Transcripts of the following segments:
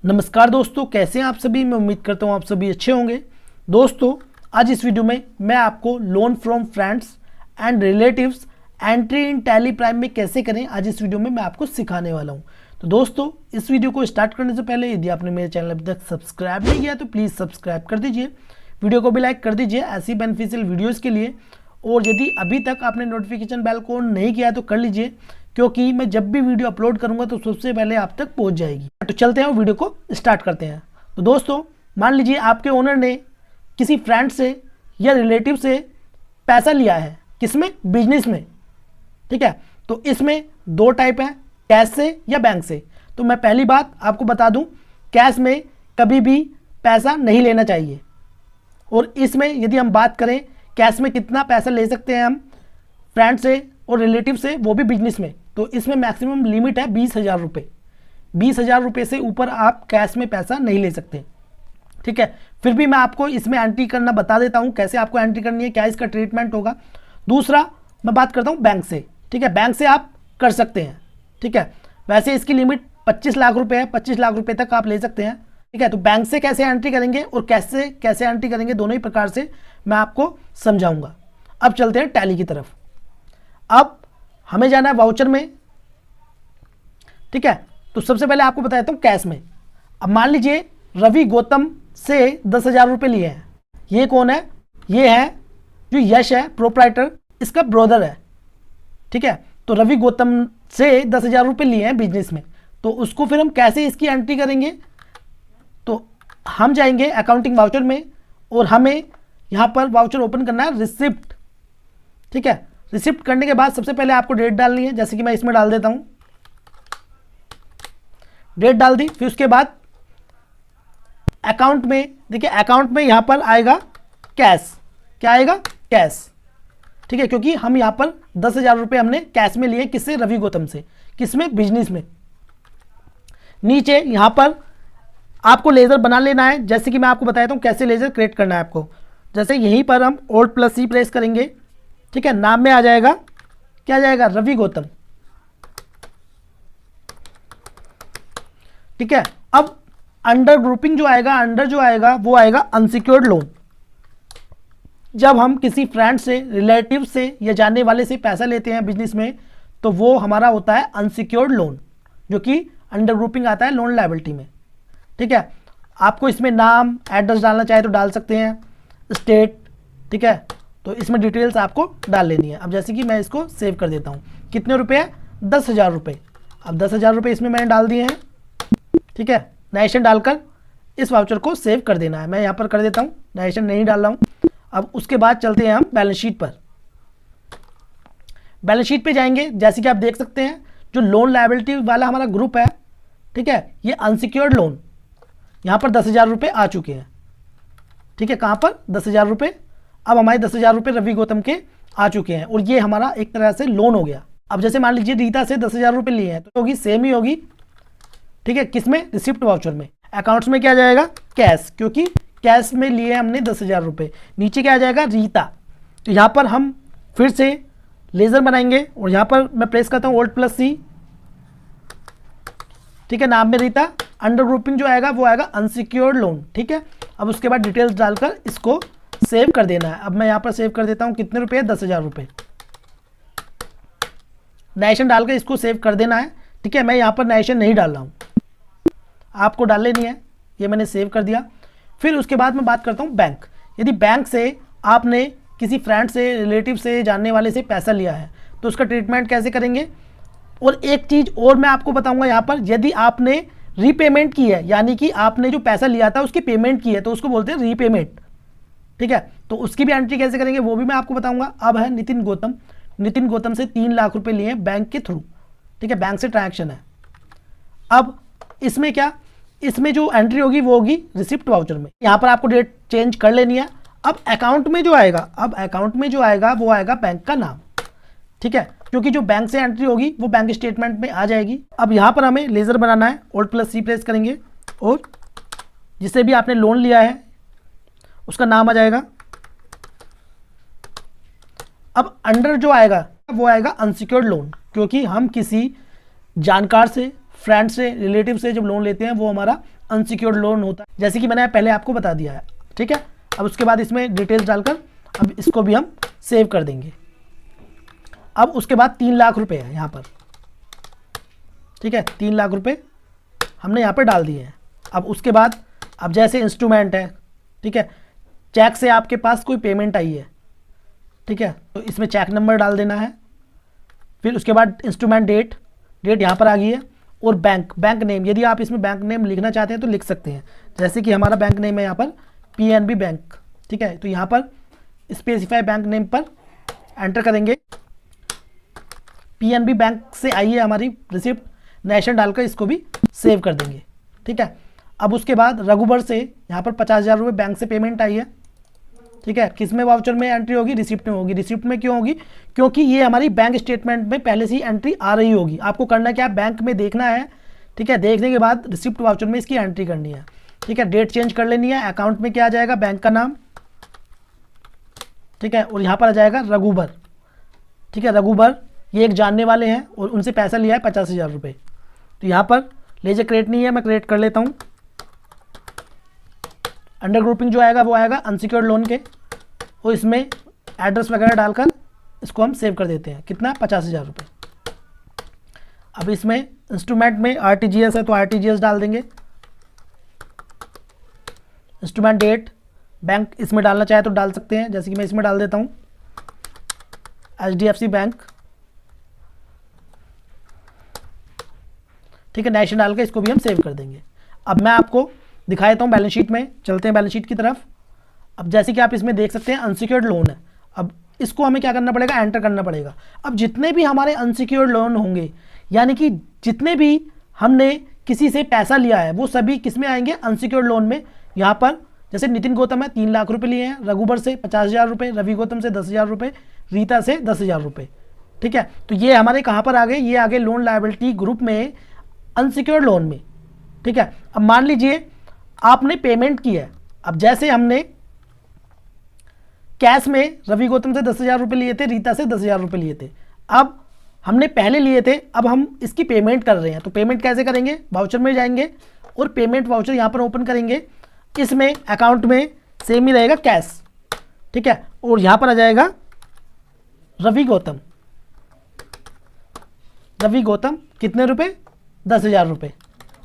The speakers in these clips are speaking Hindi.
नमस्कार दोस्तों, कैसे हैं आप सभी। मैं उम्मीद करता हूं आप सभी अच्छे होंगे। दोस्तों, आज इस वीडियो में मैं आपको loan from friends and relatives entry in tally prime में कैसे करें, आज इस वीडियो में मैं आपको सिखाने वाला हूं। तो दोस्तों, इस वीडियो को स्टार्ट करने से पहले यदि आपने मेरे चैनल अभी तक सब्सक्राइब नहीं किया तो प्लीज़ सब्सक्राइब कर दीजिए, वीडियो को भी लाइक कर दीजिए ऐसी बेनिफिशियल वीडियोज़ के लिए। और यदि अभी तक आपने नोटिफिकेशन बेल को ऑन नहीं किया तो कर लीजिए, क्योंकि मैं जब भी वीडियो अपलोड करूंगा तो सबसे पहले आप तक पहुंच जाएगी। तो चलते हैं, वीडियो को स्टार्ट करते हैं। तो दोस्तों, मान लीजिए आपके ओनर ने किसी फ्रेंड से या रिलेटिव से पैसा लिया है, किसमें, बिजनेस में। ठीक है, तो इसमें दो टाइप है, कैश से या बैंक से। तो मैं पहली बात आपको बता दूं, कैश में कभी भी पैसा नहीं लेना चाहिए। और इसमें यदि हम बात करें कैश में कितना पैसा ले सकते हैं हम फ्रेंड से और रिलेटिव से, वो भी बिजनेस में, तो इसमें मैक्सिमम लिमिट है 20,000 रुपये। 20,000 रुपये से ऊपर आप कैश में पैसा नहीं ले सकते। ठीक है, फिर भी मैं आपको इसमें एंट्री करना बता देता हूं, कैसे आपको एंट्री करनी है, क्या इसका ट्रीटमेंट होगा। दूसरा मैं बात करता हूं बैंक से। ठीक है, बैंक से आप कर सकते हैं। ठीक है, वैसे इसकी लिमिट 25 लाख रुपये है, 25 लाख रुपये तक आप ले सकते हैं। ठीक है, तो बैंक से कैसे एंट्री करेंगे और कैसे एंट्री करेंगे, दोनों ही प्रकार से मैं आपको समझाऊंगा। अब चलते हैं टैली की तरफ। अब हमें जाना है वाउचर में। ठीक है, तो सबसे पहले आपको बता देता हूँ कैश में। अब मान लीजिए रवि गौतम से 10,000 रुपये लिए हैं। ये कौन है? ये है जो यश है, प्रोप्राइटर, इसका ब्रदर है। ठीक है, तो रवि गौतम से 10,000 रुपये लिए हैं बिजनेस में, तो उसको फिर हम कैसे इसकी एंट्री करेंगे। तो हम जाएंगे अकाउंटिंग वाउचर में और हमें यहाँ पर वाउचर ओपन करना है रिसिप्ट। ठीक है, रिसिप्ट करने के बाद सबसे पहले आपको डेट डालनी है, जैसे कि मैं इसमें डाल देता हूं, डेट डाल दी। फिर उसके बाद अकाउंट में, देखिए अकाउंट में यहां पर आएगा कैश। क्या आएगा? कैश। ठीक है, क्योंकि हम यहां पर 10,000 रुपये हमने कैश में लिए, किससे? रवि गौतम से। किसमें? बिजनेस में। नीचे यहां पर आपको लेजर बना लेना है, जैसे कि मैं आपको बताया हूं कैसे लेजर क्रिएट करना है आपको। जैसे यहीं पर हम Alt+C प्रेस करेंगे। ठीक है, नाम में आ जाएगा, क्या आ जाएगा? रवि गौतम। ठीक है, अब अंडर ग्रुपिंग जो आएगा, अंडर जो आएगा वो आएगा अनसिक्योर्ड लोन। जब हम किसी फ्रेंड से, रिलेटिव से या जानने वाले से पैसा लेते हैं बिजनेस में, तो वो हमारा होता है अनसिक्योर्ड लोन, जो कि अंडर ग्रुपिंग आता है लोन लायबिलिटी में। ठीक है, आपको इसमें नाम, एड्रेस डालना चाहे तो डाल सकते हैं, स्टेट। ठीक है, तो इसमें डिटेल्स आपको डाल लेनी है। अब जैसे कि मैं इसको सेव कर देता हूँ। कितने रुपए है? 10,000 रुपये। अब 10,000 रुपये इसमें मैंने डाल दिए हैं। ठीक है, नेशन डालकर इस वाउचर को सेव कर देना है। मैं यहाँ पर कर देता हूँ, नेशन नहीं डाल रहा हूँ। अब उसके बाद चलते हैं हम बैलेंस शीट पर। बैलेंस शीट पे जाएंगे, जैसे कि आप देख सकते हैं जो लोन लायबिलिटी वाला हमारा ग्रुप है, ठीक है, ये अनसिक्योर्ड लोन, यहाँ पर 10,000 रुपये आ चुके हैं। ठीक है, कहाँ पर? 10,000 रुपये। अब हमारे 10,000 रुपये रवि गौतम के आ चुके हैं और ये हमारा एक तरह से लोन हो गया। अब जैसे मान लीजिए रीता से 10,000 रुपये लिए हैं, तो होगी सेम ही होगी। ठीक है, किसमें? रिसिप्ट वाउचर में। अकाउंट्स में क्या आ जाएगा? कैश, क्योंकि कैश में लिए हमने 10,000 रुपये। नीचे क्या आ जाएगा? रीता। तो यहाँ पर हम फिर से लेजर बनाएंगे और यहाँ पर मैं प्रेस करता हूँ Alt+C। ठीक है, नाम में रीता। अंडर ग्रुपिंग जो आएगा वो आएगा अनसिक्योर्ड लोन। ठीक है, अब उसके बाद डिटेल्स डालकर इसको सेव कर देना है। अब मैं यहाँ पर सेव कर देता हूँ। कितने रुपए? 10,000 रुपये। नेशन डालकर इसको सेव कर देना है। ठीक है, मैं यहाँ पर नेशन नहीं डाल रहा हूँ, आपको डाल लेनी है। ये मैंने सेव कर दिया। फिर उसके बाद मैं बात करता हूँ बैंक। यदि बैंक से आपने किसी फ्रेंड से, रिलेटिव से, जानने वाले से पैसा लिया है, तो उसका ट्रीटमेंट कैसे करेंगे। और एक चीज़ और मैं आपको बताऊँगा यहाँ पर, यदि आपने रीपेमेंट की है, यानी कि आपने जो पैसा लिया था उसकी पेमेंट की है, तो उसको बोलते हैं रीपेमेंट। ठीक है, तो उसकी भी एंट्री कैसे करेंगे वो भी मैं आपको बताऊंगा। अब है नितिन गौतम। नितिन गौतम से 3 लाख रुपए लिए बैंक के थ्रू। ठीक है, बैंक से ट्रांजैक्शन है। अब इसमें क्या, इसमें जो एंट्री होगी वो होगी रिसिप्ट वाउचर में। यहाँ पर आपको डेट चेंज कर लेनी है। अब अकाउंट में जो आएगा, वो आएगा बैंक का नाम। ठीक है, क्योंकि जो बैंक से एंट्री होगी वो बैंक स्टेटमेंट में आ जाएगी। अब यहाँ पर हमें लेजर बनाना है, Alt+C प्रेस करेंगे और जिससे भी आपने लोन लिया है उसका नाम आ जाएगा। अब अंडर जो आएगा वो आएगा अनसिक्योर्ड लोन, क्योंकि हम किसी जानकार से, फ्रेंड से, रिलेटिव से जब लोन लेते हैं वो हमारा अनसिक्योर्ड लोन होता है, जैसे कि मैंने पहले आपको बता दिया है। ठीक है, अब उसके बाद इसमें डिटेल्स डालकर अब इसको भी हम सेव कर देंगे। अब उसके बाद 3 लाख रुपए है यहाँ पर। ठीक है, 3 लाख रुपए हमने यहाँ पर डाल दिए हैं। अब उसके बाद अब जैसे इंस्ट्रूमेंट है, ठीक है, चेक से आपके पास कोई पेमेंट आई है, ठीक है, तो इसमें चेक नंबर डाल देना है। फिर उसके बाद इंस्ट्रूमेंट डेट यहाँ पर आ गई है, और बैंक नेम, यदि आप इसमें बैंक नेम लिखना चाहते हैं तो लिख सकते हैं, जैसे कि हमारा बैंक नेम है यहाँ पर PNB बैंक। ठीक है, तो यहाँ पर स्पेसिफाई बैंक नेम पर एंटर करेंगे। PNB बैंक से आई है हमारी रिसिप्ट, नेशन डालकर इसको भी सेव कर देंगे। ठीक है, अब उसके बाद रघुबर से यहाँ पर 50,000 रुपये बैंक से पेमेंट आई है। ठीक है, किस में वाउचर में एंट्री होगी? रिसिप्ट में होगी। रिसिप्ट में क्यों होगी? क्योंकि ये हमारी बैंक स्टेटमेंट में पहले से ही एंट्री आ रही होगी। आपको करना क्या है, बैंक में देखना है। ठीक है, देखने के बाद रिसिप्ट वाउचर में इसकी एंट्री करनी है। ठीक है, डेट चेंज कर लेनी है। अकाउंट में क्या आ जाएगा? बैंक का नाम। ठीक है, और यहाँ पर आ जाएगा रघुबर। ठीक है, रघुबर ये एक जानने वाले हैं और उनसे पैसा लिया है 50,000 रुपये। तो यहाँ पर लेजर क्रेडिट नहीं है, मैं क्रिएट कर लेता हूँ। अंडर ग्रुपिंग जो आएगा वो आएगा अनसिक्योर्ड लोन के, और इसमें एड्रेस वगैरह डालकर इसको हम सेव कर देते हैं। कितना? 50,000 रुपये। अब इसमें इंस्ट्रूमेंट में RTGS है तो RTGS डाल देंगे। इंस्ट्रूमेंट डेट, बैंक इसमें डालना चाहे तो डाल सकते हैं, जैसे कि मैं इसमें डाल देता हूँ HDFC बैंक। ठीक है, नेशन डाल के इसको भी हम सेव कर देंगे। अब मैं आपको दिखा देता हूँ बैलेंस शीट में, चलते हैं बैलेंस शीट की तरफ। अब जैसे कि आप इसमें देख सकते हैं अनसिक्योर्ड लोन है। अब इसको हमें क्या करना पड़ेगा? एंटर करना पड़ेगा। अब जितने भी हमारे अनसिक्योर्ड लोन होंगे, यानी कि जितने भी हमने किसी से पैसा लिया है, वो सभी किस में आएंगे? अनसिक्योर्ड लोन में। यहाँ पर जैसे नितिन गौतम है 3 लाख रुपये लिए हैं, रघुबर से 50,000 रुपये, रवि गौतम से 10,000 रुपये, रीता से 10,000 रुपये। ठीक है, तो ये हमारे कहाँ पर आ गए? ये आ गए लोन लायबिलिटी ग्रुप में, अनसिक्योर्ड लोन में। ठीक है, अब मान लीजिए आपने पेमेंट की है। अब जैसे हमने कैश में रवि गौतम से 10,000 रुपये लिए थे, रीता से 10,000 रुपये लिए थे। अब हमने पहले लिए थे, अब हम इसकी पेमेंट कर रहे हैं। तो पेमेंट कैसे करेंगे? वाउचर में जाएंगे और पेमेंट वाउचर यहाँ पर ओपन करेंगे। इसमें अकाउंट में सेम ही रहेगा कैश। ठीक है, और यहाँ पर आ जाएगा रवि गौतम। रवि गौतम कितने रुपए? 10,000 रुपये।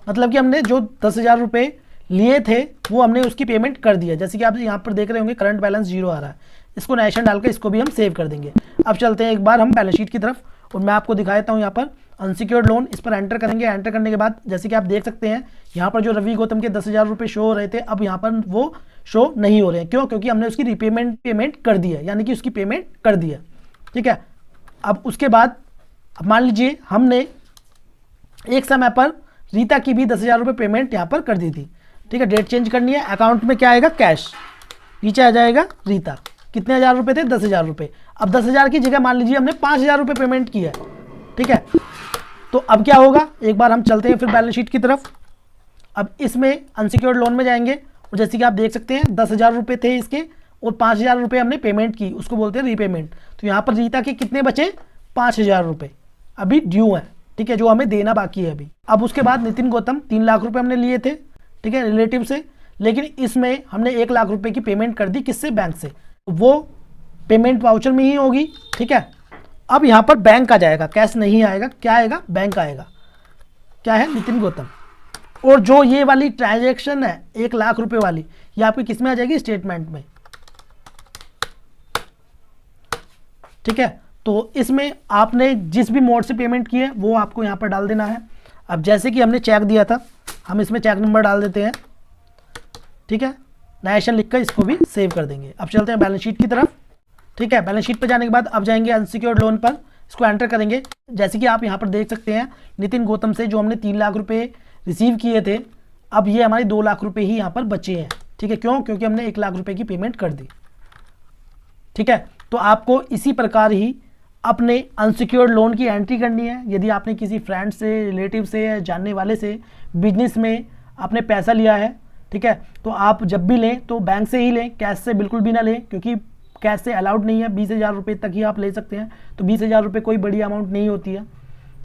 मतलब कि हमने जो 10,000 रुपये लिए थे वो हमने उसकी पेमेंट कर दिया। जैसे कि आप यहाँ पर देख रहे होंगे करंट बैलेंस 0 आ रहा है। इसको नेशन डालकर इसको भी हम सेव कर देंगे। अब चलते हैं एक बार हम बैलेंस शीट की तरफ, और मैं आपको दिखा देता हूँ यहाँ पर अनसिक्योर्ड लोन। इस पर एंटर करेंगे। एंटर करने के बाद जैसे कि आप देख सकते हैं यहाँ पर जो रवि गौतम के 10,000 रुपये शो हो रहे थे, अब यहाँ पर वो शो नहीं हो रहे हैं। क्यों? क्योंकि हमने उसकी पेमेंट कर दी है, यानी कि उसकी पेमेंट कर दी है। ठीक है, अब उसके बाद मान लीजिए हमने एक समय पर रीता की भी 10,000 रुपये पेमेंट यहाँ पर कर दी थी। ठीक है, डेट चेंज करनी है। अकाउंट में क्या आएगा? कैश। नीचे आ जाएगा रीता। कितने हज़ार रुपये थे? 10,000 रुपये। अब 10,000 की जगह मान लीजिए हमने 5,000 रुपये पेमेंट की है। ठीक है, तो अब क्या होगा? एक बार हम चलते हैं फिर बैलेंस शीट की तरफ। अब इसमें अनसिक्योर्ड लोन में जाएंगे, और जैसे कि आप देख सकते हैं 10,000 रुपये थे इसके, और 5,000 रुपये हमने पेमेंट की, उसको बोलते हैं रीपेमेंट। तो यहाँ पर रीता के कितने बचे? 5,000 रुपये अभी ड्यू है। ठीक है, जो हमें देना बाकी है अभी। अब उसके बाद नितिन गौतम 3 लाख रुपये हमने लिए थे, ठीक है, रिलेटिव से, लेकिन इसमें हमने 1 लाख रुपए की पेमेंट कर दी। किससे? बैंक से। वो पेमेंट वाउचर में ही होगी। ठीक है, अब यहाँ पर बैंक आ जाएगा, कैश नहीं आएगा। क्या आएगा? बैंक आएगा। क्या है? नितिन गौतम। और जो ये वाली ट्रांजैक्शन है 1 लाख रुपए वाली, ये आपकी किस में आ जाएगी? स्टेटमेंट में। ठीक है, तो इसमें आपने जिस भी मोड से पेमेंट की है वो आपको यहाँ पर डाल देना है। अब जैसे कि हमने चेक दिया था, हम इसमें चेक नंबर डाल देते हैं। ठीक है, नेशन लिखकर इसको भी सेव कर देंगे। अब चलते हैं बैलेंस शीट की तरफ। ठीक है, बैलेंस शीट पर जाने के बाद अब जाएंगे अनसिक्योर्ड लोन पर, इसको एंटर करेंगे। जैसे कि आप यहाँ पर देख सकते हैं नितिन गौतम से जो हमने 3 लाख रुपए रिसीव किए थे, अब ये हमारे 2 लाख रुपए ही यहाँ पर बचे हैं। ठीक है, क्यों? क्योंकि हमने 1 लाख रुपए की पेमेंट कर दी। ठीक है, तो आपको इसी प्रकार ही अपने अनसिक्योर्ड लोन की एंट्री करनी है। यदि आपने किसी फ्रेंड से, रिलेटिव से या जानने वाले से बिजनेस में आपने पैसा लिया है, ठीक है, तो आप जब भी लें तो बैंक से ही लें, कैश से बिल्कुल भी ना लें, क्योंकि कैश से अलाउड नहीं है। 20,000 रुपये तक ही आप ले सकते हैं। तो 20,000 रुपये कोई बड़ी अमाउंट नहीं होती है।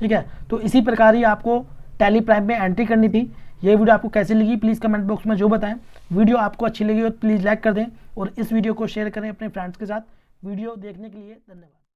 ठीक है, तो इसी प्रकार ही आपको टैली प्राइम में एंट्री करनी थी। ये वीडियो आपको कैसी लगी प्लीज़ कमेंट बॉक्स में जो बताएं। वीडियो आपको अच्छी लगी हो तो प्लीज़ लाइक कर दें और इस वीडियो को शेयर करें अपने फ्रेंड्स के साथ। वीडियो देखने के लिए धन्यवाद।